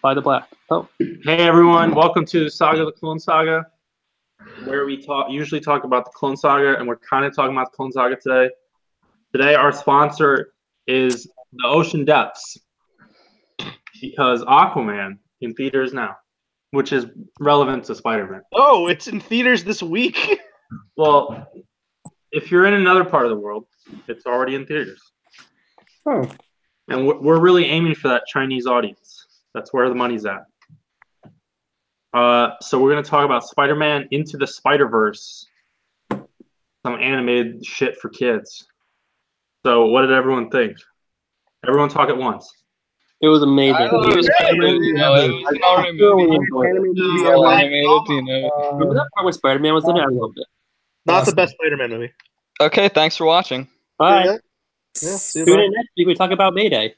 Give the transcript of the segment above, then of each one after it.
By the Black. Oh, Hey everyone, welcome to Saga the Clone Saga, where we usually talk about the Clone Saga, and we're kind of talking about the Clone Saga today. Today our sponsor is the Ocean Depths, because Aquaman in theaters now, which is relevant to Spider-Man. Oh, it's in theaters this week? Well, if you're in another part of the world, it's already in theaters. oh, And we're really aiming for that Chinese audience. That's where the money's at. So we're going to talk about Spider-Man Into the Spider-Verse, some animated shit for kids. So what did everyone think? Everyone talk at once. it was amazing. I thought it was Spider-Man. It was an alright movie. Remember that part where Spider-Man was in it? I loved it. Not the best Spider-Man movie. Okay, thanks for watching. Bye. Yeah, Tune in next week. We talk about Mayday.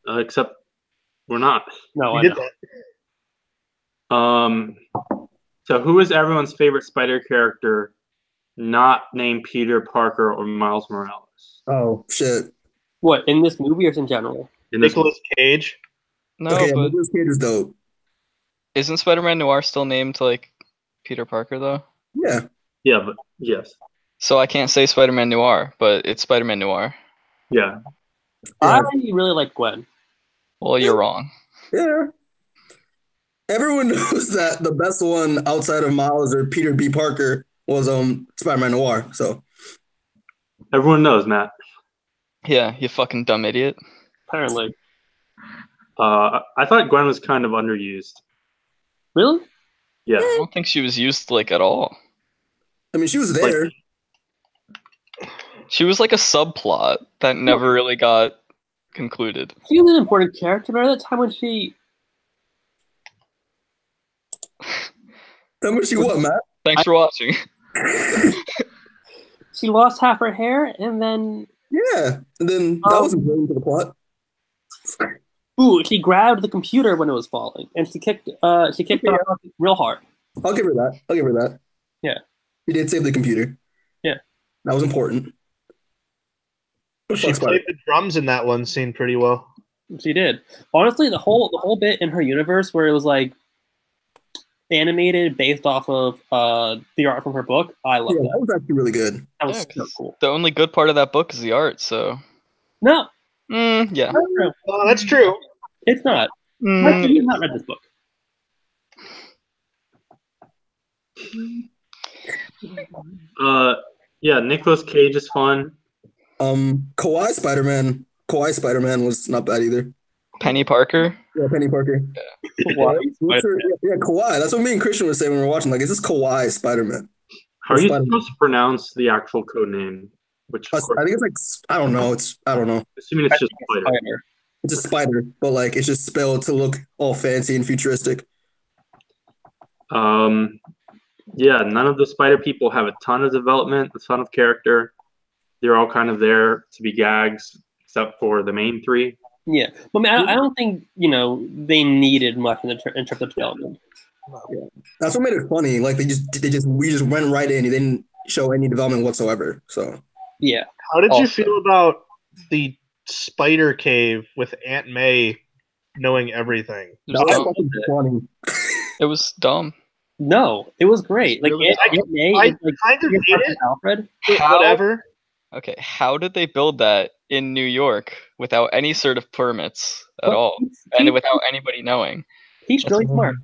Except we're not. No, You I did know. that. So who is everyone's favorite Spider character not named Peter Parker or Miles Morales? Oh shit! What, in this movie or in general? In this Nicolas Cage. No, Okay, but Nicolas Cage is dope. isn't Spider-Man Noir still named like Peter Parker though? Yeah, Yeah, but yes. So I can't say Spider-Man Noir, but it's Spider-Man Noir. Yeah. I really like Gwen. Well, you're wrong. yeah. Everyone knows that the best one outside of Miles or Peter B. Parker was Spider-Man Noir. So Everyone knows, Matt. Yeah, you fucking dumb idiot. Apparently. I thought Gwen was kind of underused. Really? Yeah. I don't think she was used like at all. I mean, she was there. She was like a subplot that never really got concluded. She was an important character. Remember that time when she... Tell me she what, Matt? Thanks for watching. She lost half her hair, and then... Yeah, and then that was important to the plot. Ooh, she grabbed the computer when it was falling, and she kicked it off real hard. I'll give her that. Yeah. She did save the computer. Yeah. That was important. But She fuck Spider- played the drums in that one scene pretty well. She did. Honestly, the whole bit in her universe where it was like animated based off of the art from her book, I love Yeah, that. that was actually really good. That was Yeah, so 'cause cool. the only good part of that book is the art, so No, yeah. not true. Oh, that's true. It's not. Mikey, you've not read this book. Yeah, Nicolas Cage is fun. Kawaii Spider-Man was not bad either. Penny Parker. Yeah, Penny Parker. Why? Yeah, Kawaii. That's what me and Christian were saying when we were watching. Like, is this Kawaii Spider-Man? How are you Spider-Man. supposed to pronounce the actual code name? Which I of course, think it's like I don't know. assuming it's just Spider. Spider. It's a spider, but like it's just spelled to look all fancy and futuristic. Yeah, none of the Spider people have a ton of development, a ton of character. They're all kind of there to be gags, except for the main three. Yeah, but I mean, I don't think they needed much in terms of development. That's what made it funny. Like we just went right in. They didn't show any development whatsoever. So Yeah, How did you Also- feel about the spider cave with Aunt May knowing everything? It that was was dumb. fucking funny. It was dumb. no, it was great. Like Really? Aunt May I is like kind of hate it. Alfred. Whatever. Okay, how did they build that in New York without any sort of permits at Well, all, and without anybody knowing? He's really smart.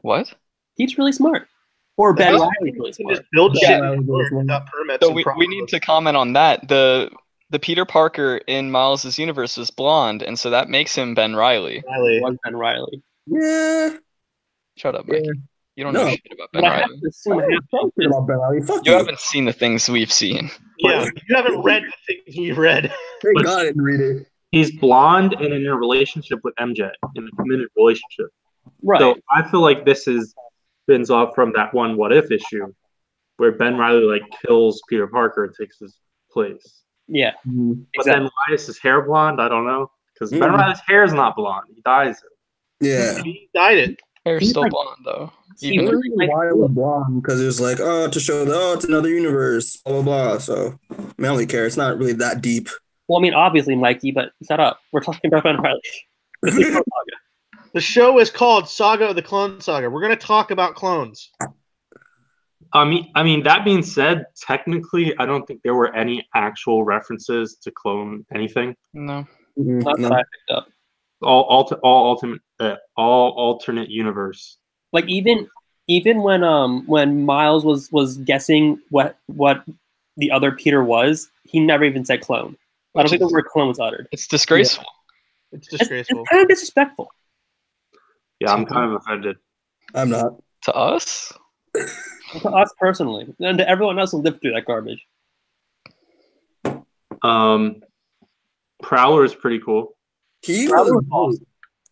What? He's really smart. Or Ben That's- Riley's really You can smart. just build Yeah, shit that was really smart. without permits. So and we problems. need to comment on that. The Peter Parker in Miles' universe is blonde, and so that makes him Ben Riley. Riley. Was Ben Riley. Yeah. Shut up, Yeah. Mike. You don't know No. shit about Ben But I have Riley. to assume I don't care about Ben Riley. Fuck You you. haven't seen the things we've seen. Yeah, you haven't read the things we read. Thank God I didn't read it. He's blonde and in a relationship with MJ, in a committed relationship. Right. So I feel like this spins off from that one What If issue, where Ben Riley like kills Peter Parker and takes his place. Yeah. Mhm. But then why is his hair blonde? I don't know. Because Ben Riley's hair is not blonde. He dyes it. Yeah. He dyed it. Hair's He's still like- blonde though. He Even The was only reason why it was blonde because it was like, to show that it's another universe, blah blah blah. So I mean, I don't really care. It's not really that deep. Well, I mean, obviously, Mikey, but shut up. We're talking about Ben Riley. It's the Clone Saga. The show is called Saga of the Clone Saga. We're going to talk about clones. I mean, that being said, technically, I don't think there were any actual references to clone anything. No. Not that I picked up. All alternate universe. Like even when Miles was guessing what the other Peter was, he never even said clone. I don't think the word clone was uttered. It's disgraceful. It's disgraceful. It's kind of disrespectful. Yeah, I'm kind of offended. I'm not. To us? To us personally, and to everyone else who lived through that garbage. Prowler is pretty cool. Prowler was awesome.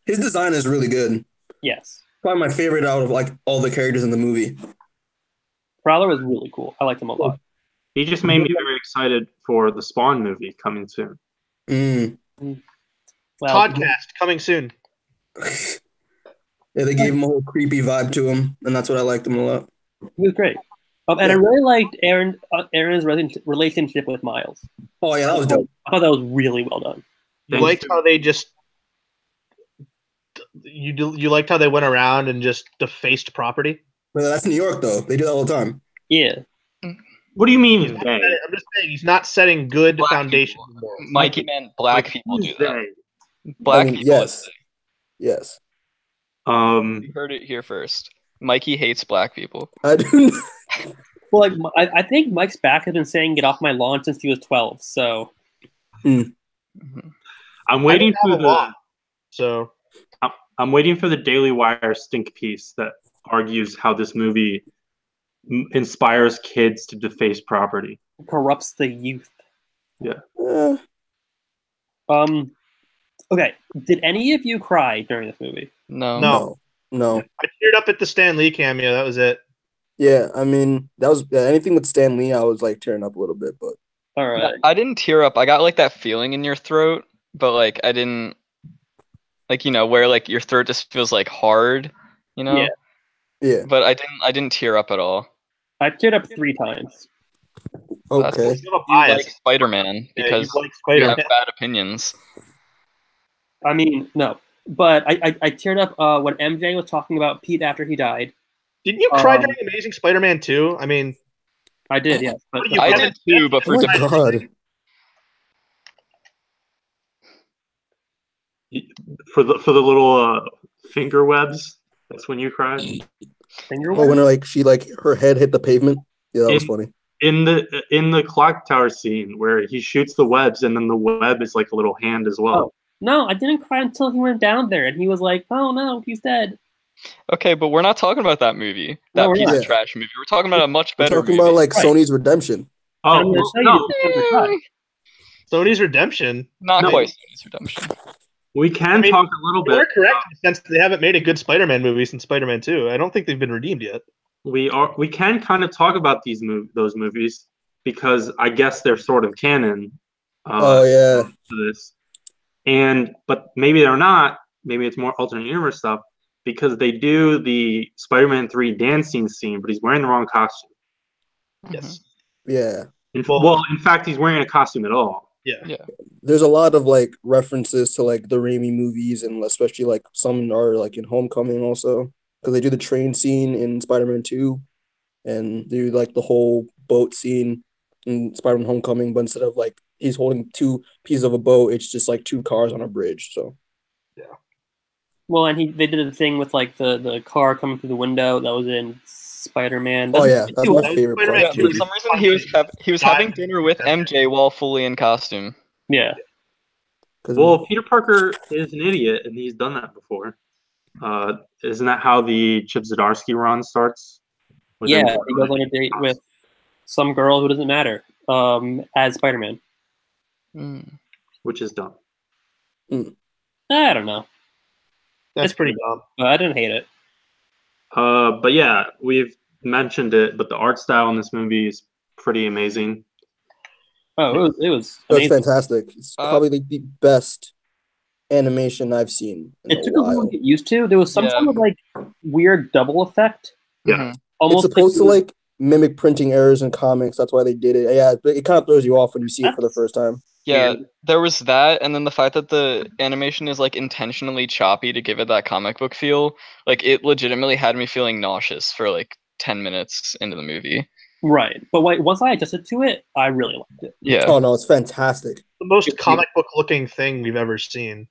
His design is really good. Yes. Probably my favorite out of like all the characters in the movie. Prowler was really cool. I liked him a lot. He just made me very excited for the Spawn movie coming soon. Well, Podcast coming soon. Yeah, they gave him a whole creepy vibe to him, and that's what I liked him a lot. he was great. And I really liked Aaron's relationship with Miles. Oh yeah, that was dope. I thought that was really well done. You liked how they just you liked how they went around and just defaced property? But that's New York though. They do that all the time. Yeah. What do you mean? I'm just saying he's not setting good foundation. Mikey meant black people do that. Black people. Yes. Yes. You heard it here first. Mikey hates black people. I do. Well, like I think Mike's back has been saying "get off my lawn" since he was 12. So. I'm waiting for the. So. I'm waiting for the Daily Wire stink piece that argues how this movie inspires kids to deface property. Corrupts the youth. Yeah. Okay. Did any of you cry during this movie? No. No. I teared up at the Stan Lee cameo. That was it. Yeah, I mean, that was anything with Stan Lee. I was like tearing up a little bit, but. All right. I didn't tear up. I got like that feeling in your throat, but like I didn't. Like, you know, where like your throat just feels like hard, you know? Yeah. But I didn't tear up at all. I teared up 3 times. Okay. You like Spider-Man because you have bad opinions. I mean, no. But I teared up when MJ was talking about Pete after he died. Didn't you cry during Amazing Spider-Man 2? I mean... I did, yes. But I did too, but for different God. For the little finger webs, that's when you cried. Finger webs? Oh, when she her head hit the pavement. Yeah, that was funny. In the clock tower scene where he shoots the webs and then the web is like a little hand as well. Oh, no, I didn't cry until he went down there and he was like, "Oh no, he's dead." Okay, but we're not talking about that movie. That piece of trash movie. We're talking about a much better movie. We're talking about like Sonys Redemption. Oh, no. Sonys Redemption? Not quite Sonys Redemption. We can talk a little bit. You're correct in the sense that they haven't made a good Spider-Man movie since Spider-Man 2. I don't think they've been redeemed yet. We can kind of talk about those movies because I guess they're sort of canon. To this, but maybe they're not. Maybe it's more alternate universe stuff because they do the Spider-Man 3 dancing scene, but he's wearing the wrong costume. Yes. Yeah. In fact, he's wearing a costume at all. Yeah. There's a lot of like references to like the Raimi movies, and especially like some are like in Homecoming also, because they do the train scene in Spider-Man 2, and do like the whole boat scene in Spider-Man Homecoming, but instead of like he's holding 2 pieces of a boat, it's just like 2 cars on a bridge. So yeah. Well, and they did the thing with like the car coming through the window that was in Spider-Man. That's my favorite part. Yeah, for some reason, he was having dinner with MJ while fully in costume. Yeah. Well, Peter Parker is an idiot, and he's done that before. Isn't that how the Chip Zdarsky run starts? Yeah, he goes on a date with some girl who doesn't matter as Spider-Man. Which is dumb. I don't know. That's pretty dumb. I didn't hate it. But yeah, we've mentioned it, but the art style in this movie is pretty amazing. Oh, it was fantastic. It's probably the best animation I've seen in it took a while to get used to. There was some sort of like weird double effect. Yeah. Almost it's supposed to mimic printing errors in comics. That's why they did it. Yeah, but it kind of throws you off when you see it for the first time. Yeah, weird. there was that, and then the fact that the animation is like intentionally choppy to give it that comic book feel. Like it legitimately had me feeling nauseous for like 10 minutes into the movie. Right. But once I adjusted to it, I really liked it. Yeah. Oh no, it's fantastic. The most comic book looking thing we've ever seen.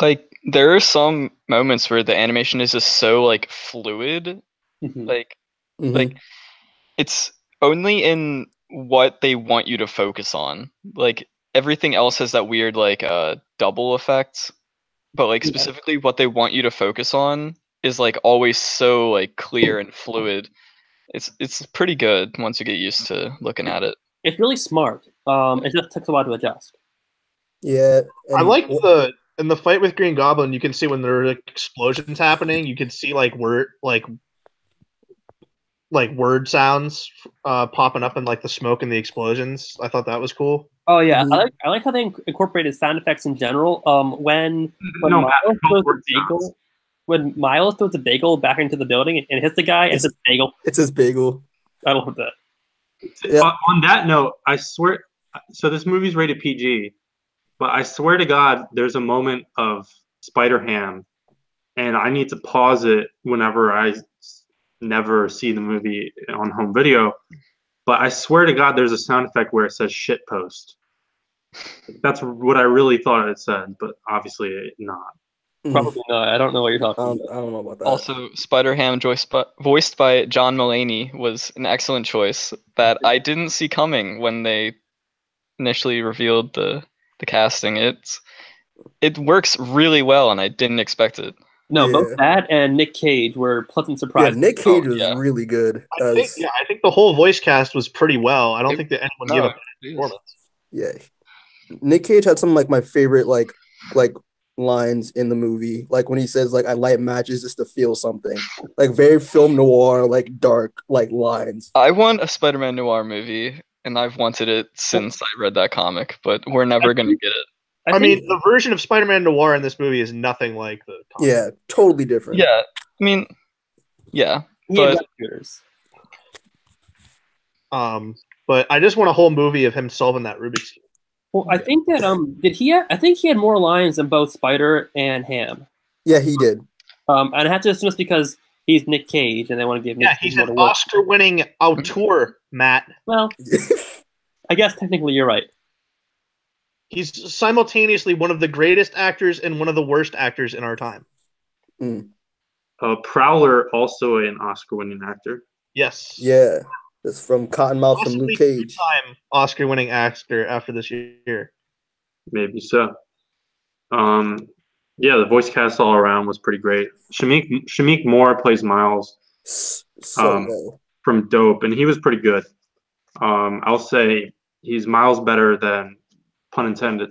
Like there are some moments where the animation is just so like fluid. Mhm. Like Mhm. like it's only in what they want you to focus on. Like everything else has that weird like double effect, but like Yeah. specifically what they want you to focus on is like always so like clear and fluid. It's pretty good once you get used to looking at it. It's really smart. It just takes a while to adjust. Yeah, I and like in the fight with Green Goblin. You can see when there are like, explosions happening. You can see like word sounds popping up in like the smoke and the explosions. I thought that was cool. Oh yeah, Mhm. I like how they incorporated sound effects in general. When No, Miles Matt, throws word the bagel, when Miles throws the bagel back into the building and hits the guy, and It's- it's a bagel. it's his bagel. I love that. Yeah. On that note, I swear. So this movie's rated PG, but I swear to God, there's a moment of Spider Ham, and I need to pause it whenever I never see the movie on home video. But I swear to God, there's a sound effect where it says "shit post." That's what I really thought it said, but obviously not. Mhm. Probably not. I don't know what you're I talking don't, about. I don't know about that. Also, Spider-Ham voiced by John Mulaney was an excellent choice that I didn't see coming when they initially revealed the casting. It works really well, and I didn't expect it. No, both Yeah. that and Nick Cage were pleasant Yeah, surprises. Nick Cage was yeah. really good. I think the whole voice cast was pretty well. I don't think that anyone gave a bad performance. Yeah, Nick Cage had some of, like my favorite like lines in the movie. Like when he says like I light matches just to feel something. Like very film noir, like dark like lines. I want a Spider-Man noir movie, and I've wanted it since I read that comic, but we're never gonna get it. I mean, the version of Spider-Man Noir in this movie is nothing like the comic. Yeah, totally different. Yeah, I mean, yeah, he had but web shooters. But I just want a whole movie of him solving that Rubik's Cube. Well, I think that I think he had more lines than both Spider and Ham. Yeah, he did. And I have to assume it's because he's Nick Cage, and they want to give Nick Yeah, Cage he's more an to work. Oscar-winning auteur, Matt. Well, I guess technically you're right. He's simultaneously one of the greatest actors and one of the worst actors in our time. Prowler, also an Oscar-winning actor. Yes. Yeah, that's from Cottonmouth from Possibly Luke Cage. two-time Oscar-winning actor after this year. Maybe so. Yeah, the voice cast all around was pretty great. Shamik Moore plays Miles So well. from Dope, and he was pretty good. I'll say he's miles better than, pun intended,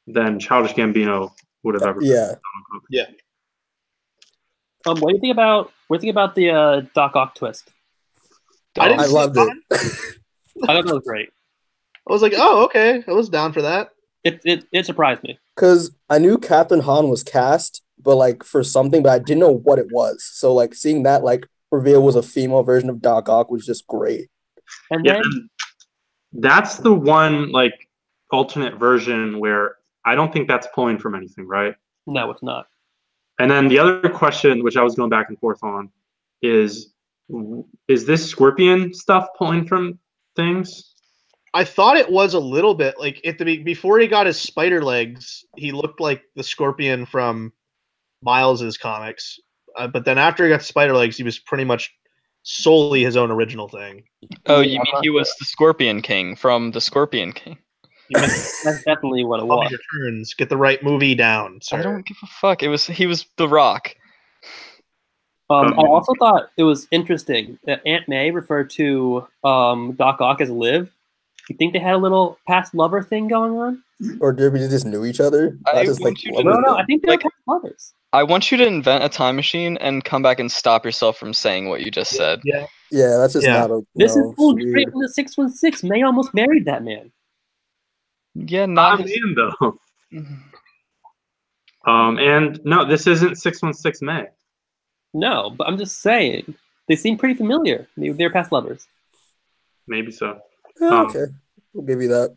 than Childish Gambino would have ever been. Yeah. Yeah. What do you think about the Doc Ock twist? I loved it. I thought that was great. I was like, oh, okay. I was down for that. It surprised me. Because I knew Catherine Hahn was cast, but like for something, but I didn't know what it was. So like seeing that like reveal was a female version of Doc Ock was just great. And Yeah, then and that's the one like alternate version where I don't think that's pulling from anything, right? no, it's not. And then the other question, which I was going back and forth on, is this Scorpion stuff pulling from things? I thought it was a little bit like before he got his spider legs, he looked like the Scorpion from Miles's comics. But then after he got spider legs, he was pretty much solely his own original thing. oh, you mean he was the Scorpion King from the Scorpion King? That's definitely what it Tommy was. Returns. Get the right movie down, sir. I don't give a fuck. He was The Rock. I also thought it was interesting that Aunt May referred to Doc Ock as Liv. You think they had a little past lover thing going on? Or did we just knew each other? I Just like want you to- lovers No, thing? I think they're Like- past lovers. I want you to invent a time machine and come back and stop yourself from saying what you just said. Yeah. Yeah, that's just Yeah. not a. This no, is pulled it's straight weird. from the 616. May almost married that man. Yeah, Not not a man, though. And no, this isn't 616 May. No, but I'm just saying they seem pretty familiar. Maybe they're past lovers. Maybe so. Yeah, okay, we'll give you that.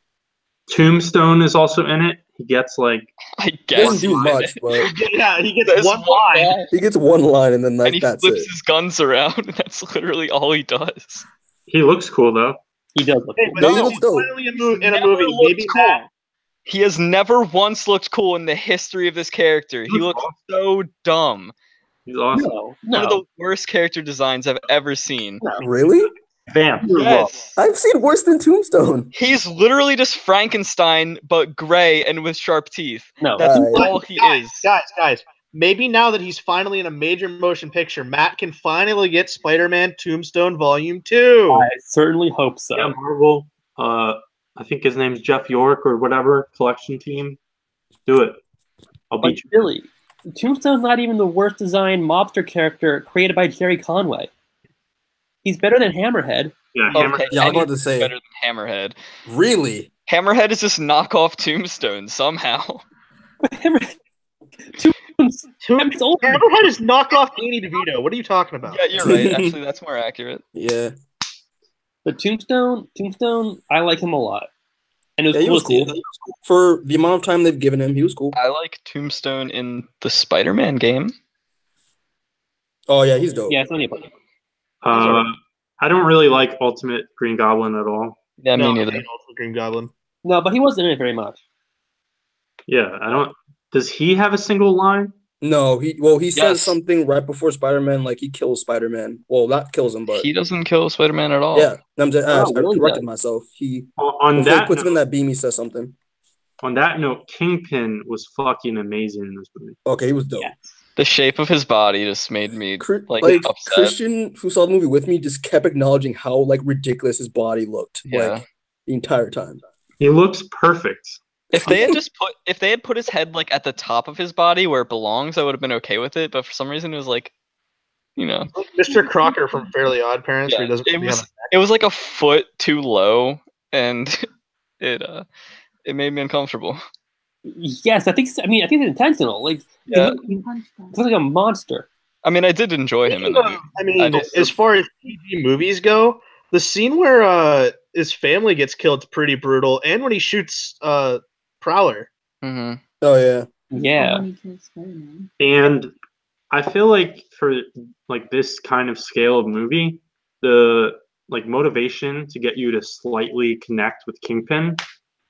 Tombstone is also in it. He gets like I He guess. doesn't do much, but Yeah, he gets There's one line. he gets one line and then and he that's flips it. his guns around. And that's literally all he does. he looks cool though. He does look Hey, cool. but Yeah, he no, looks dope. finally in He's a never movie. looked Maybe cool. Matt. He has never once looked cool in the history of this character. He He's looks awesome. so dumb. He's awesome. No, One of no, the worst character designs I've ever seen. no. Really? Bam. You're wrong. Yes. I've seen worse than Tombstone. He's literally just Frankenstein, but gray and with sharp teeth. No, That's Alright. all he Guys, is. guys. Maybe now that he's finally in a major motion picture, Matt can finally get Spider-Man Tombstone Volume 2. I certainly hope so. Yeah, Marvel. I think his name's Jeff York or whatever. Collection team. Do it. I'll But beat you. really, Tombstone's not even the worst designed mobster character created by Jerry Conway. He's better than Hammerhead. Yeah, Hammer. Okay, Yeah, I was about to anything's say. better than Hammerhead. Really? Hammerhead is just knockoff Tombstone somehow. Hammerhead, Hammerhead's old. Hammerhead is knockoff Danny DeVito. What are you talking about? Yeah, you're right. Actually, that's more accurate. Yeah. But Tombstone, I like him a lot. And it was Yeah, he cool was to see cool. him. For the amount of time they've given him, he was cool. I like Tombstone in the Spider-Man game. Oh yeah, he's dope. Yeah, it's only a bunch. I don't really like Ultimate Green Goblin at all. Yeah, No, me I neither. hate also Green Goblin. No, but he wasn't in it very much. Yeah, I don't. Does he have a single line? No, he says Yes. something right before Spider-Man, like he kills Spider-Man. Well, not kills him, but He doesn't kill Spider-Man at all. yeah. I'm just, Oh, I really? corrected myself. He On before he that puts him in note, that beam, he says something. on that note, Kingpin was fucking amazing in this movie. Okay, he was dope. Yeah. The shape of his body just made me like upset. Christian, who saw the movie with me, just kept acknowledging how like ridiculous his body looked, Yeah. like the entire time. He looks perfect. If they had put his head like at the top of his body where it belongs, I would have been okay with it. But for some reason, it was like, you know, Mr. Crocker from Fairly Odd Parents, where he doesn't it really have was like a foot too low, and it made me uncomfortable. Yes, I think it's intentional. Like, Yeah. he looks like a monster. I mean, I did enjoy him in the movie. I mean, I just- as far as PG movies go, the scene where his family gets killed is pretty brutal, and when he shoots Prowler. Mm-hmm. Oh yeah. Yeah. And I feel like for like this kind of scale of movie, the like motivation to get you to slightly connect with Kingpin,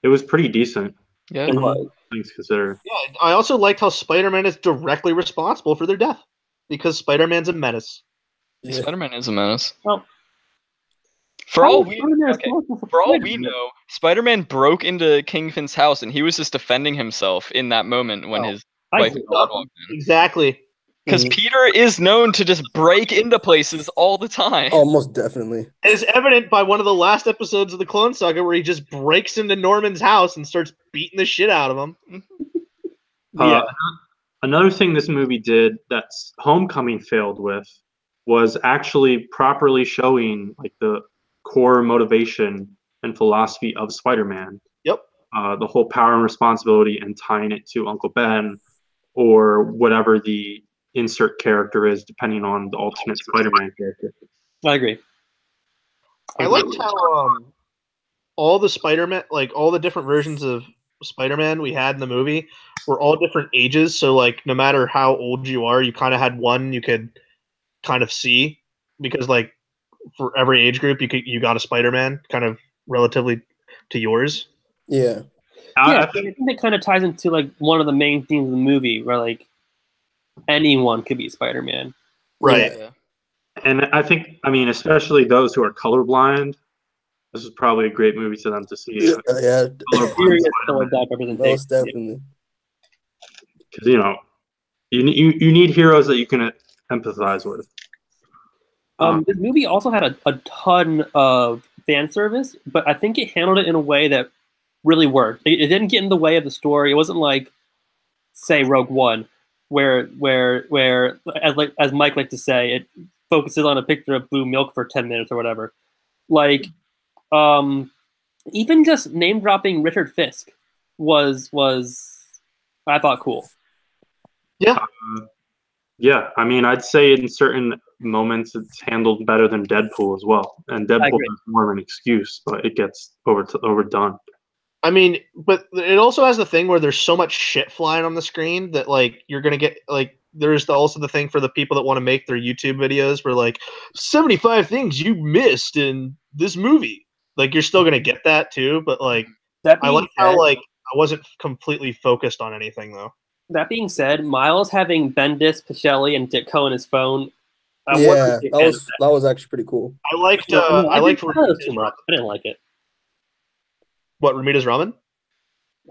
it was pretty decent, Yeah. Mhm. things considered. Yeah, I also liked how Spider-Man is directly responsible for their death because Spider-Man's a menace. Yeah. Spider-Man is a menace. Well, For how all is we Spider-Man okay, responsible for all we Spider-Man? know, Spider-Man broke into Kingpin's house and he was just defending himself in that moment when Oh, his I wife see. and dog walked in. Exactly. Because Mhm. Peter is known to just break into places all the time. Oh, most definitely. As evident by one of the last episodes of the Clone Saga where he just breaks into Norman's house and starts beating the shit out of him. Yeah. Another thing this movie did that Homecoming failed with was actually properly showing like the core motivation and philosophy of Spider-Man. Yep. The whole power and responsibility and tying it to Uncle Ben or whatever the insert character is, depending on the alternate Spider-Man character. I agree. I liked how all the Spider-Man, like all the different versions of Spider-Man we had in the movie were all different ages. So like no matter how old you are, you kind of had one you could kind of see because like for every age group you got a Spider-Man kind of relatively to yours. Yeah. Yeah, I think that kind of ties into like one of the main themes of the movie, where like anyone could be Spider-Man. Right. Yeah. And I think, I mean, especially those who are colorblind, this is probably a great movie for them to see. Yeah. Colorblind Serious Spider-Man. that representation. Most definitely. Because you need heroes that you can empathize with. This movie also had a ton of fan service, but I think it handled it in a way that really worked. It didn't get in the way of the story. It wasn't like, say, Rogue One, where as Mike liked to say, it focuses on a picture of blue milk for 10 minutes or whatever. Like, even just name dropping Richard Fisk was I thought cool. Yeah. Yeah, I mean, I'd say in certain moments it's handled better than Deadpool as well. And Deadpool agree. is more of an excuse, but it gets overdone. I mean, but it also has the thing where there's so much shit flying on the screen that like you're gonna get like there's also the thing for the people that want to make their YouTube videos where like 75 things you missed in this movie. Like you're still gonna get that too, but like That I being like how said, like I wasn't completely focused on anything though. that being said, Miles having Bendis, Pichelli, and Ditko on his phone, I Yeah, wasn't a big fan of that was actually pretty cool. I liked that. No, I liked thought it was too much. I didn't like it. what Ramita's Ramen.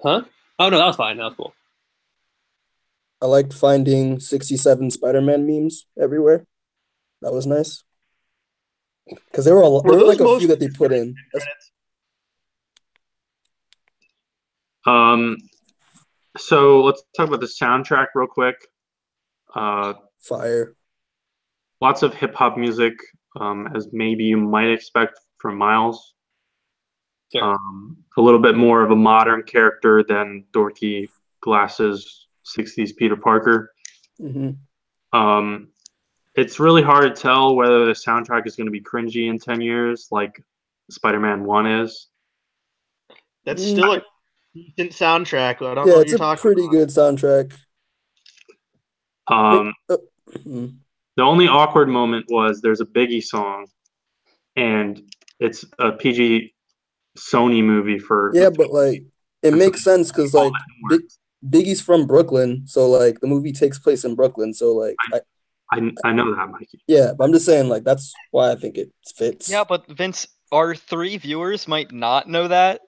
Huh? Oh no, that was fine. That was cool. I liked finding 67 Spider-Man memes everywhere. That was nice. Because there were Were like those a few most that they put in. So let's talk about the soundtrack real quick. Fire. Lots of hip hop music, as maybe you might expect from Miles. Sure. A little bit more of a modern character than dorky glasses 60s Peter Parker. Mm-hmm. It's really hard to tell whether the soundtrack is going to be cringy in 10 years, like Spider-Man 1 is. That's still a decent soundtrack. I don't know Yeah, what it's you're a talking pretty about. good soundtrack. The only awkward moment was there's a Biggie song, and it's a PG Sony movie for Yeah, but like it makes sense because like Biggie's from Brooklyn, so like the movie takes place in Brooklyn. So like I know that, Mikey. yeah, but I'm just saying like that's why I think it fits. Yeah, but Vince, our 3 viewers might not know that.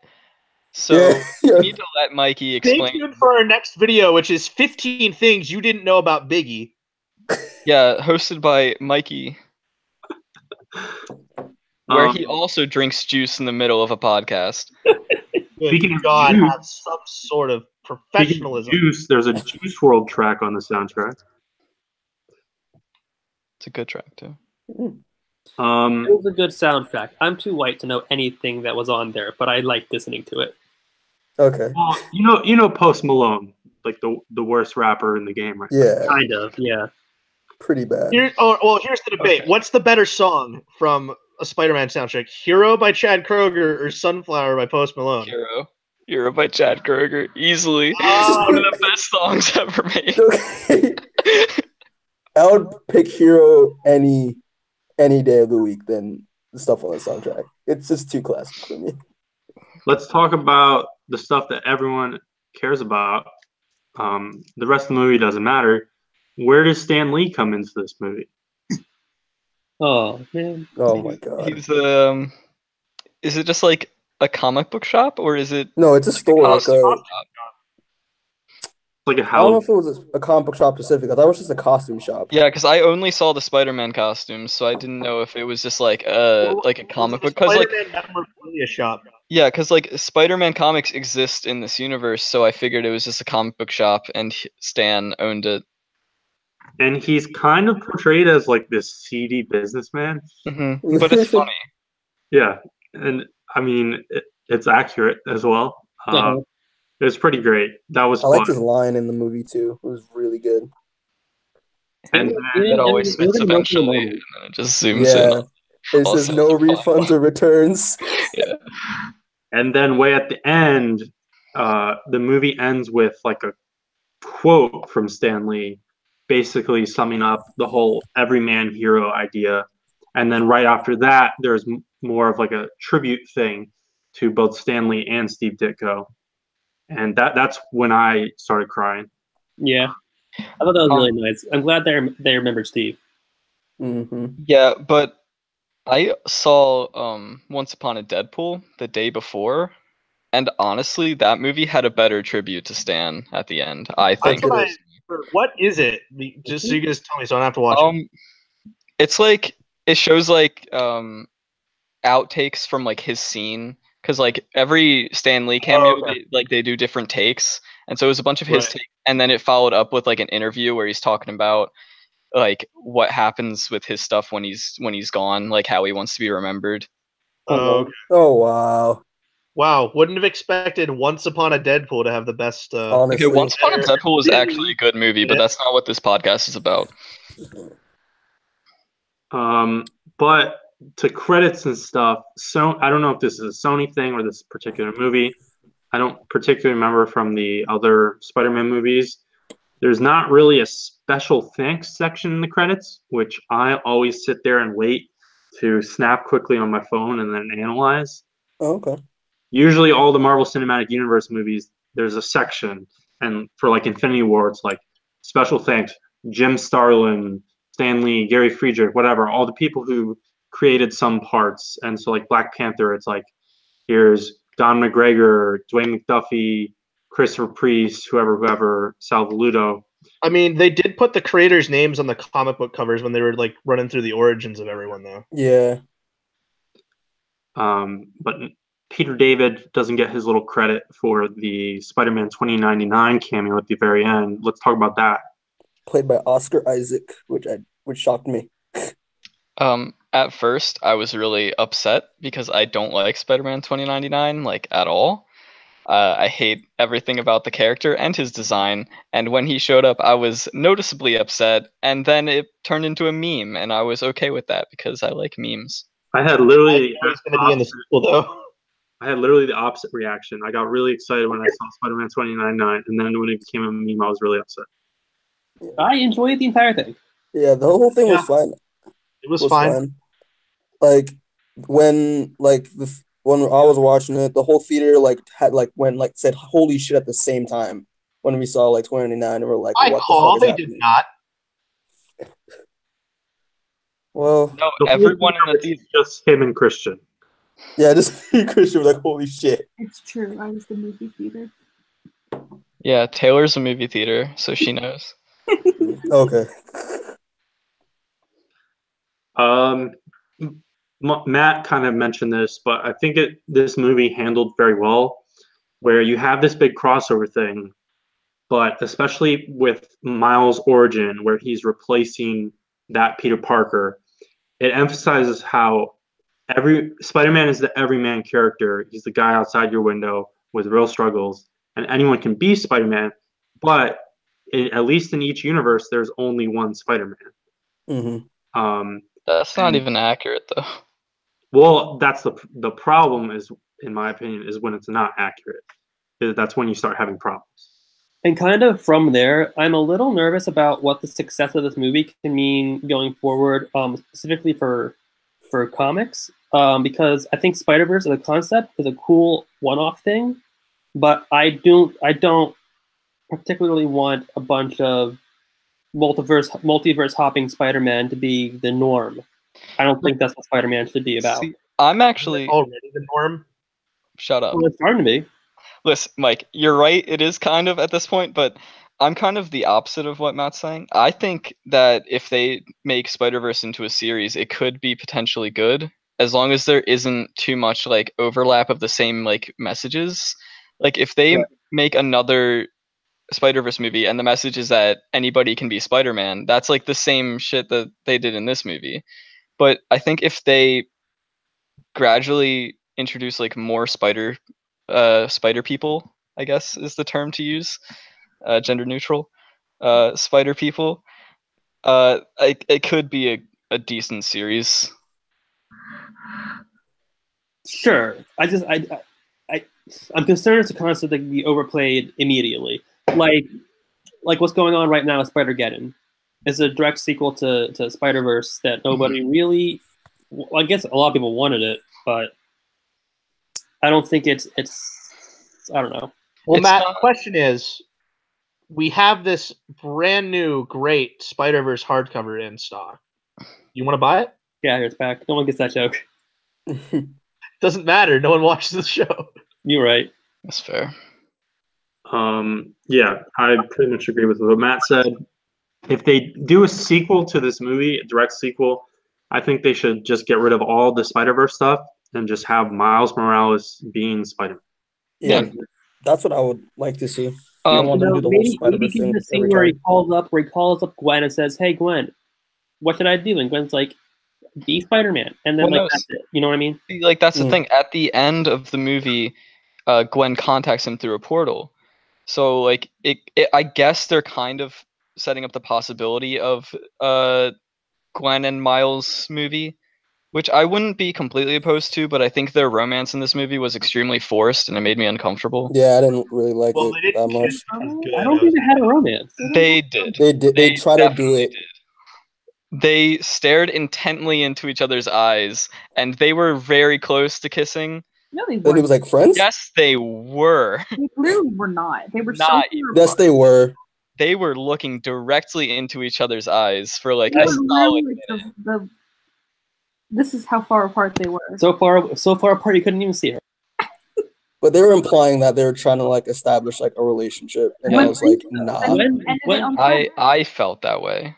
So Yeah. you need to let Mikey Stay explain. tuned for our next video, which is 15 things you didn't know about Biggie. Yeah, hosted by Mikey, where he also drinks juice in the middle of a podcast. Speaking of God, juice, have some sort of professionalism. Juice, there's a Juice World track on the soundtrack. It's a good track too. It was a good soundtrack. I'm too white to know anything that was on there, but I liked listening to it. Okay. Well, you know Post Malone, like the worst rapper in the game, right? Yeah. Kind of, yeah. Pretty bad. Here's the debate. Okay. What's the better song from a Spider-Man soundtrack? Hero by Chad Kroeger or Sunflower by Post Malone? Hero by Chad Kroeger. Easily. Oh, One of the best songs ever made. Okay. I would pick Hero any day of the week than the stuff on the soundtrack. It's just too classic for me. Let's talk about the stuff that everyone cares about. The rest of the movie doesn't matter. Where does Stan Lee come into this movie? Oh man. Oh my god. He's is it just like a comic book shop or is it No, it's a store. Like a I don't know house. if it was a comic book shop specific. I thought it was just a costume shop. Yeah, because I only saw the Spider-Man costumes, so I didn't know if it was just like a comic book. Because like memorabilia shop. yeah, because like Spider-Man comics exist in this universe, so I figured it was just a comic book shop, and Stan owned it. And he's kind of portrayed as like this seedy businessman. Mm-hmm. But it's funny. Yeah, and I mean it's accurate as well. It was pretty great. That was I fun. liked his line in the movie too. It was really good. And it always spits eventually, and then it just zooms in. It says no refunds or returns. Yeah. And then way at the end, the movie ends with like a quote from Stan Lee, basically summing up the whole everyman hero idea. And then right after that, there's more of like a tribute thing to both Stan Lee and Steve Ditko. And that's when I started crying. Yeah, I thought that was really nice. I'm glad they remembered Steve. Mm-hmm. Yeah, but I saw Once Upon a Deadpool the day before, and honestly, that movie had a better tribute to Stan at the end. I think. What is it? Just so you guys tell me, so I don't have to watch it. It's like it shows like outtakes from like his scene. Because like every Stan Lee cameo, they do different takes, and so it was a bunch of his takes, and then it followed up with like an interview where he's talking about like what happens with his stuff when he's gone, like how he wants to be remembered. Oh wow! Wow, wouldn't have expected Once Upon a Deadpool to have the best. Honestly, Once Upon a Deadpool was actually a good movie, but that's not what this podcast is about. But to credits and stuff, so I don't know if this is a Sony thing or this particular movie. I don't particularly remember from the other Spider-Man movies. There's not really a special thanks section in the credits, which I always sit there and wait to snap quickly on my phone and then analyze. Oh, okay. Usually, all the Marvel Cinematic Universe movies, there's a section, and for like Infinity War, it's like special thanks, Jim Starlin, Stan Lee, Gary Friedrich, whatever, all the people who created some parts. And so, like Black Panther, it's like here's Don McGregor, Dwayne McDuffie, Christopher Priest, whoever, Sal Voluto. I mean, they did put the creators' names on the comic book covers when they were like running through the origins of everyone, though. Yeah. But Peter David doesn't get his little credit for the Spider-Man 2099 cameo at the very end. Let's talk about that. Played by Oscar Isaac, which shocked me. At first, I was really upset because I don't like Spider-Man 2099 like at all. I hate everything about the character and his design. And when he showed up, I was noticeably upset. And then it turned into a meme, and I was okay with that because I like memes. I had literally It's going to be in the sequel, though. I had literally the opposite reaction. I got really excited when I saw Spider-Man 2099, and then when it became a meme, I was really upset. I enjoyed the entire thing. Yeah, the whole thing was fine. It was fine. Like when when I was watching it, the whole theater said holy shit at the same time when we saw like 2099, and we're like, I what call the fuck they is did happening? not. Well, No, everyone in the theater. Just him and Christian. yeah, just Christian was like, holy shit. It's true. I was the movie theater. Yeah, Taylor's a movie theater, so she knows. Okay. Matt kind of mentioned this, but I think this movie handled very well, where you have this big crossover thing, but especially with Miles' origin, where he's replacing that Peter Parker, it emphasizes how Spider-Man is the everyman character. He's the guy outside your window with real struggles, and anyone can be Spider-Man, but at least in each universe, there's only one Spider-Man. Mm-hmm. That's not even accurate, though. Well, that's the problem is, in my opinion, is when it's not accurate. That's when you start having problems. And kind of from there, I'm a little nervous about what the success of this movie can mean going forward, specifically for comics, because I think Spider-Verse as a concept is a cool one-off thing, but I don't particularly want a bunch of multiverse hopping Spider-Man to be the norm. I don't think that's what Spider-Man should be about. See, I'm actually already the norm. Shut up. Well, it's starting to be. Listen, Mike, you're right. It is kind of at this point, but I'm kind of the opposite of what Matt's saying. I think that if they make Spider-Verse into a series, it could be potentially good as long as there isn't too much like overlap of the same like messages. Like if they make another Spider-Verse movie and the message is that anybody can be Spider-Man, that's like the same shit that they did in this movie. But I think if they gradually introduce like more spider people, I guess is the term to use, gender neutral, spider people, it could be a decent series. Sure. I'm concerned it's a concept that can be overplayed immediately. Like what's going on right now with Spider-Geddon. It's a direct sequel to Spider-Verse that nobody really, well, I guess a lot of people wanted it, but I don't think it's I don't know. Well, Matt, the question is, we have this brand new great Spider-Verse hardcover in stock. You want to buy it? Yeah, here it's back. No one gets that joke. Doesn't matter. No one watches the show. You're right. That's fair. Yeah, I pretty much agree with what Matt said. If they do a sequel to this movie, a direct sequel, I think they should just get rid of all the Spider-Verse stuff and just have Miles Morales being Spider-Man. Yeah, that's what I would like to see. Maybe give the scene where he calls up Gwen and says, "Hey, Gwen, what should I do?" And Gwen's like, "Be Spider-Man," and then that's it. You know what I mean? Like that's the thing. At the end of the movie, Gwen contacts him through a portal. So like I guess they're kind of setting up the possibility of Gwen and Miles movie, Which I wouldn't be completely opposed to, but I think their romance in this movie was extremely forced, and it made me uncomfortable. Yeah, I didn't really like Well, it they that didn't much. kiss as good. I don't think they had a romance. They did. They did. They tried to do definitely it. did. They stared intently into each other's eyes, and they were very close to kissing. No, they And it weren't. was like friends. Yes, they were. They clearly were not. They were Not so even. far Yes, apart. they were. They were looking directly into each other's eyes for like They a were solid really minute. the. This is how far apart they were. So far apart, you couldn't even see her. But they were implying that they were trying to like establish like a relationship, and I was like, nah. I felt that way.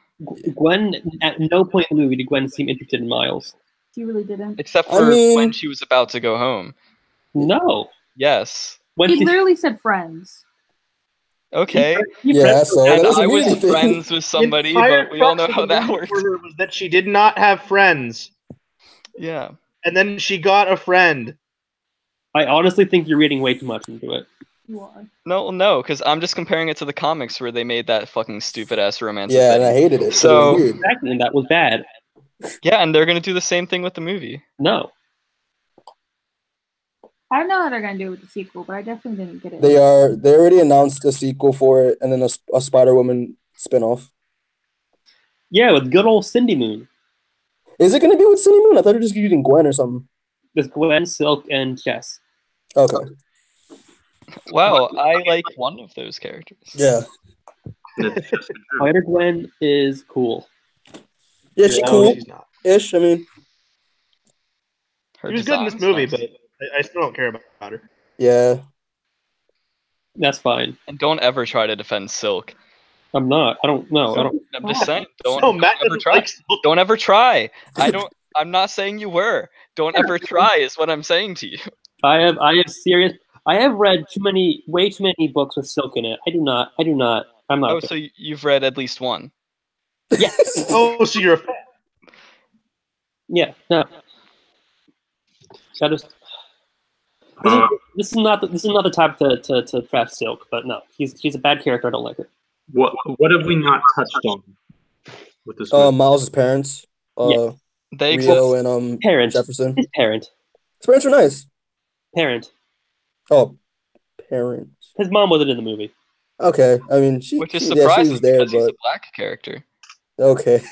Gwen, at no point in the movie did Gwen seem interested in Miles. She really didn't. Except I for mean- when she was about to go home. No. Yes. When He she- literally said friends. Okay. Yeah, so that And doesn't I mean was anything. friends with somebody, The entire but we all know crux how of the that movie works. for her was that she did not have friends, Yeah. and then she got a friend. I honestly think you're reading way too much into it. You are. No, because I'm just comparing it to the comics where they made that fucking stupid ass romance. Yeah, thing. and I hated it. So- So it was weird. Exactly, and that was bad. Yeah, and they're gonna do the same thing with the movie. No. I don't know how they're gonna do it with the sequel, but I definitely didn't get it. They already announced a sequel for it, and then a Spider-Woman spinoff. Yeah, with good old Cindy Moon. Is it gonna be with Cindy Moon? I thought you were just using Gwen or something. With Gwen, Silk, and Jess. Okay. Wow, I like one of those characters. Yeah. Spider-Gwen is cool. Yeah, she's No, cool. she's not. Ish. I mean, Her She was good in this design's movie, nice. but I still don't care about her. yeah. That's fine. And don't ever try to defend Silk. I'm not. I don't know. I don't. I'm just saying, don't So Matt ever doesn't try. like Silk. Don't ever try. I'm not saying you were. Don't ever try is what I'm saying to you. I have read way too many books with Silk in it. I do not. I'm not. Oh, so you've read at least one. Oh, so you're a fan. Yeah. No. I just. This is not the type to trash Silk, but no, she's a bad character. I don't like her. What have we not touched on with this movie? Miles' parents. They exist. Rio and Parent. Jefferson. His parent. His parents are nice. Parent. Oh, parents. His mom wasn't in the movie. Okay. I mean, Which is she surprising was there, because he's a but black character. okay.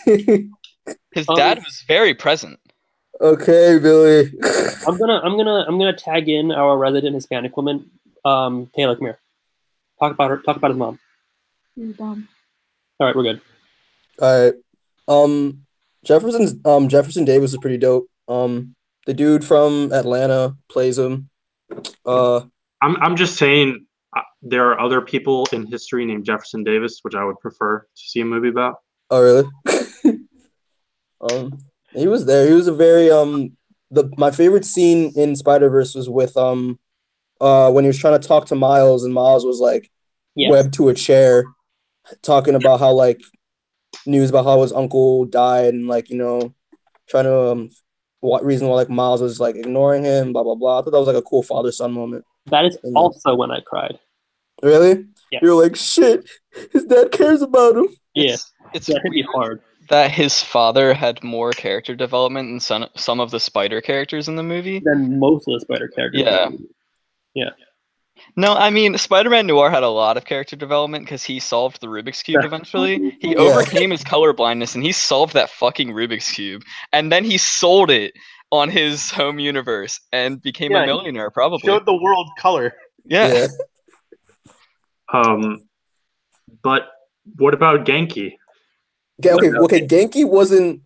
His dad was very present. Okay, Billy. I'm gonna tag in our resident Hispanic woman, Taylor. Come here. Talk about her. Talk about his mom. You're dumb. All right, we're good. All right. Jefferson Davis is pretty dope. The dude from Atlanta plays him. I'm just saying there are other people in history named Jefferson Davis, which I would prefer to see a movie about. Oh really? He was there. He was a very my favorite scene in Spider-Verse was with when he was trying to talk to Miles, and Miles was like webbed to a chair, talking about how like news about how his uncle died, and like trying to what reason why like Miles was like ignoring him, blah blah blah. I thought that was like a cool father-son moment. That is also when I cried. Really? Yes. You're like, shit, his dad cares about him. Yeah, It's that hit me weird hard. that his father had more character development than some of the Spider characters in the movie. Than most of the Spider characters. Yeah. Yeah. No, I mean, Spider-Man Noir had a lot of character development because he solved the Rubik's Cube Yeah. eventually. He Yeah. overcame his color blindness and he solved that fucking Rubik's Cube. And then he sold it on his home universe and became Yeah, a he millionaire, probably. Showed the world color. Yeah. But what about Genki? Okay, Genki wasn't.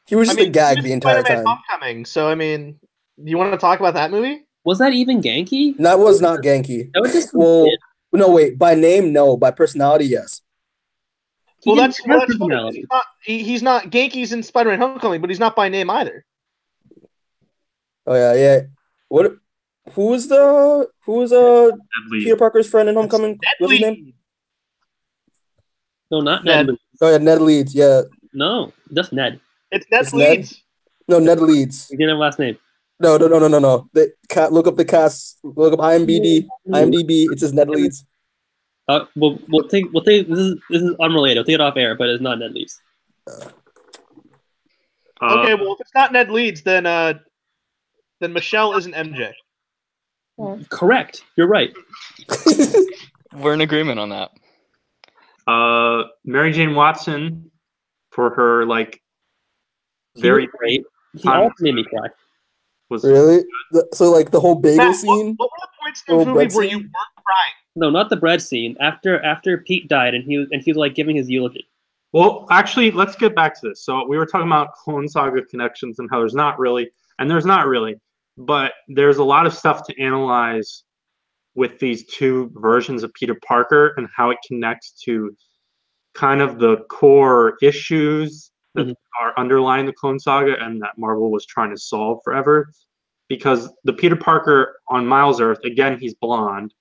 He was just a gag he was the entire Spider-Man time. Homecoming. So I mean, do you want to talk about that movie? Was that even Genki? That was not Genki. That was just Well, no, wait. By name, no. By personality, yes. He Well, didn't that's have funny. personality. He's not Genki's in Spider-Man Homecoming, but he's not by name either. Oh yeah. What? Who was Peter Parker's friend in Homecoming? What's his name? No, not Ned. Ned. Oh yeah, Ned Leeds. Yeah, No, just Ned. It's Ned It's Ned? Leeds. no, Ned Leeds. He didn't have a last name. No. Look up the cast. Look up IMDb. It says Ned Leeds. We'll take this is unrelated. We'll take it off air, but it's not Ned Leeds. Okay, well, if it's not Ned Leeds, then Michelle isn't MJ. Correct. You're right. We're in agreement on that. Mary Jane Watson for her like He was very great. He time also made me cry. was Really? So like the whole bagel Matt, scene. what were the points The in the whole movie bread where you scene? weren't crying? No, not the bread scene. After Pete died and he was like giving his eulogy. Well, actually, let's get back to this. So we were talking about Clone Saga connections and how there's not really, but there's a lot of stuff to analyze with these two versions of Peter Parker and how it connects to kind of the core issues that are underlying the Clone Saga and that Marvel was trying to solve forever. Because the Peter Parker on Miles Earth, again, he's blonde.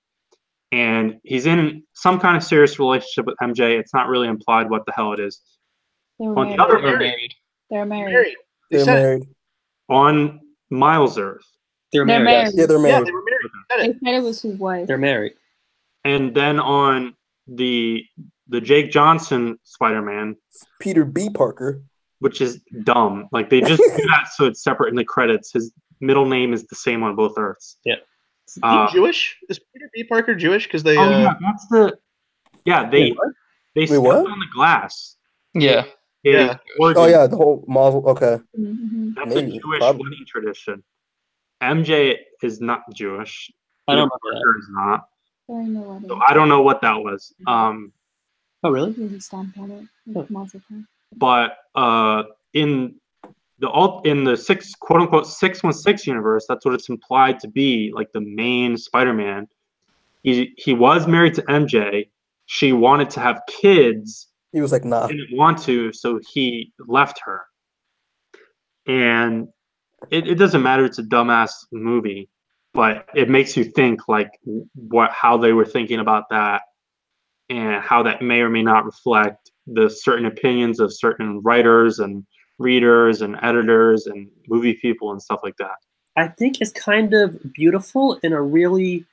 And he's in some kind of serious relationship with MJ. It's not really implied what the hell it is. They were On married. the other They're married. They're married. They They're said it. married. on Miles Earth, They're They're married. married. Yeah, they're Yeah, married. they were married. They said They it. said it was his wife. They're married. and then on the Jake Johnson Spider-Man, Peter B. Parker. which is dumb. Like they just do that so it's separate in the credits. His middle name is the same on both Earths. Yeah. Is he Jewish? Is Peter B. Parker Jewish? Because they. Oh yeah, that's the. Yeah, they Wait, stepped what? on the glass. Yeah. His Yeah. origin. Oh yeah, the whole model. Okay. Mm-hmm. That's Maybe, a Jewish probably. wedding tradition. MJ is not Jewish. I don't Peter remember Parker is not. During the wedding. So I don't know what that was. Oh really? He was a stomp on it. Like, months of time. But in the six quote unquote 616 universe, that's what it's implied to be, like the main Spider-Man. He was married to MJ. She wanted to have kids, He was like, nah. didn't want to, so he left her. And it doesn't matter. It's a dumbass movie, but it makes you think like how they were thinking about that, and how that may or may not reflect the certain opinions of certain writers and readers and editors and movie people and stuff like that. I think it's kind of beautiful in a really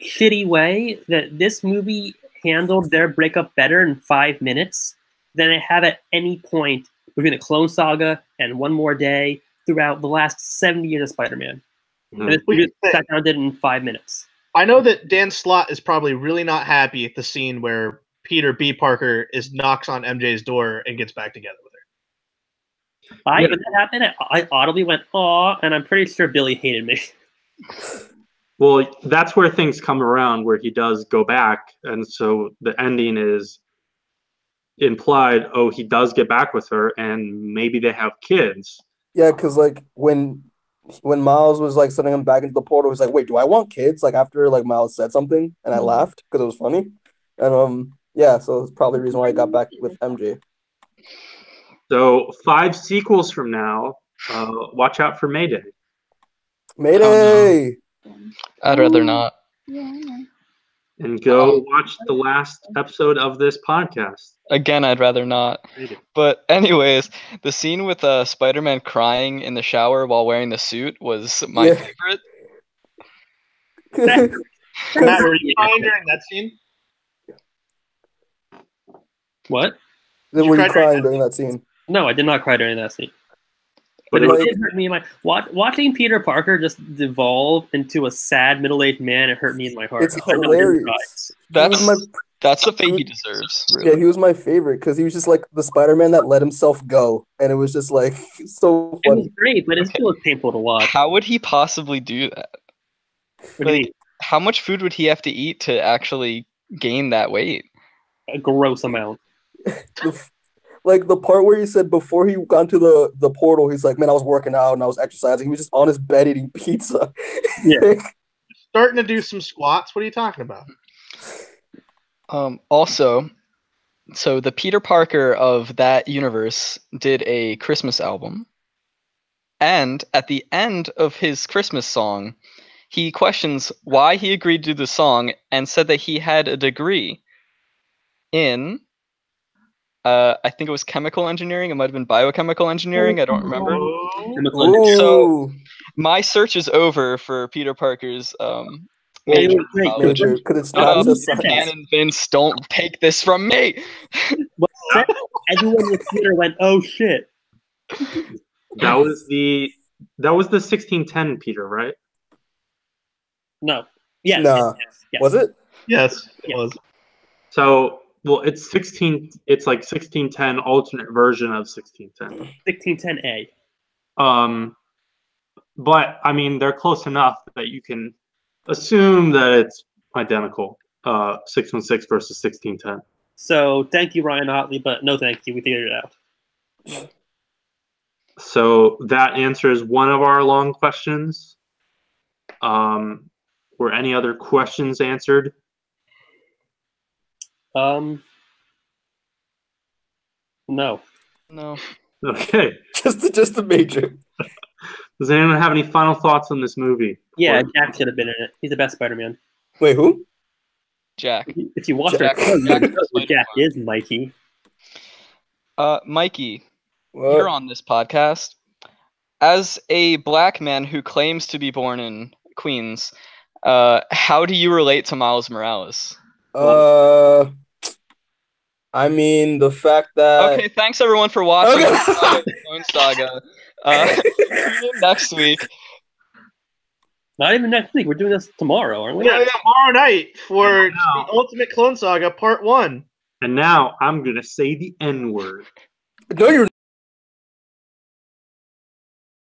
shitty way that this movie handled their breakup better in 5 minutes than it had at any point between the Clone Saga and One More Day throughout the last 70 years of Spider-Man. Mhm. And this movie sat down and did it in 5 minutes. I know that Dan Slott is probably really not happy at the scene where Peter B. Parker knocks on MJ's door and gets back together with her. When that happened, I audibly went, "Aw," and I'm pretty sure Billy hated me. Well, that's where things come around, where he does go back, and so the ending is implied. Oh, he does get back with her, and maybe they have kids. Yeah, because like when Miles was like sending him back into the portal, he's like, "Wait, do I want kids?" Like after like Miles said something, and I laughed because it was funny, and yeah, so it's probably the reason why I got back with MJ. So 5 sequels from now, watch out for Mayday. Mayday! I'd rather not. Yeah, I know. And go watch the last episode of this podcast. Again, I'd rather not. But anyways, the scene with Spider-Man crying in the shower while wearing the suit was my favorite. Matt, were you crying during that scene? What? Then were you crying during that scene? No, I did not cry during that scene. But it did hurt me in my watching Peter Parker just devolve into a sad middle-aged man. It hurt me in my heart. It's hilarious. That's the fate he deserves. Really. Yeah, he was my favorite because he was just like the Spider-Man that let himself go, and it was just like so funny. It was great, but it still was painful to watch. How would he possibly do that? Like, how much food would he have to eat to actually gain that weight? A gross amount. Like the part where he said before he got into the portal, he's like, "Man, I was working out and I was exercising." He was just on his bed eating pizza. Yeah, starting to do some squats. What are you talking about? Also, so the Peter Parker of that universe did a Christmas album, and at the end of his Christmas song, he questions why he agreed to the song and said that he had a degree in. I think it was chemical engineering. It might have been biochemical engineering. I don't remember. So my search is over for Peter Parker's major. Could it not just Canon Vince, don't take this from me. Everyone in the theater went, "Oh shit!" That was the 1610, Peter, right? No. Yes. Nah. Yes. Was it? Yes, it Yes. was. So, well, it's 16. It's like 1610 alternate version of 1610. 1610A. But I mean, they're close enough that you can assume that it's identical. 616 versus 1610. So thank you, Ryan Otley, but no thank you. We figured it out. Yeah. So that answers one of our long questions. Were any other questions answered? No. No. Okay. Just the major. Does anyone have any final thoughts on this movie? Yeah, Or- Jack should have been in it. He's the best Spider-Man. Wait, who? Jack. If you watch Jack- our show, you Jack- know who Jack is, Mikey. Mikey, What? you're on this podcast. As a black man who claims to be born in Queens, how do you relate to Miles Morales? I mean the fact that Okay, thanks everyone for watching Okay. the Clone Saga. Tune in next week. Not even next week. We're doing this tomorrow, aren't we? Yeah, tomorrow night for Now- the Ultimate Clone Saga Part 1. And now I'm going to say the N word. no, you're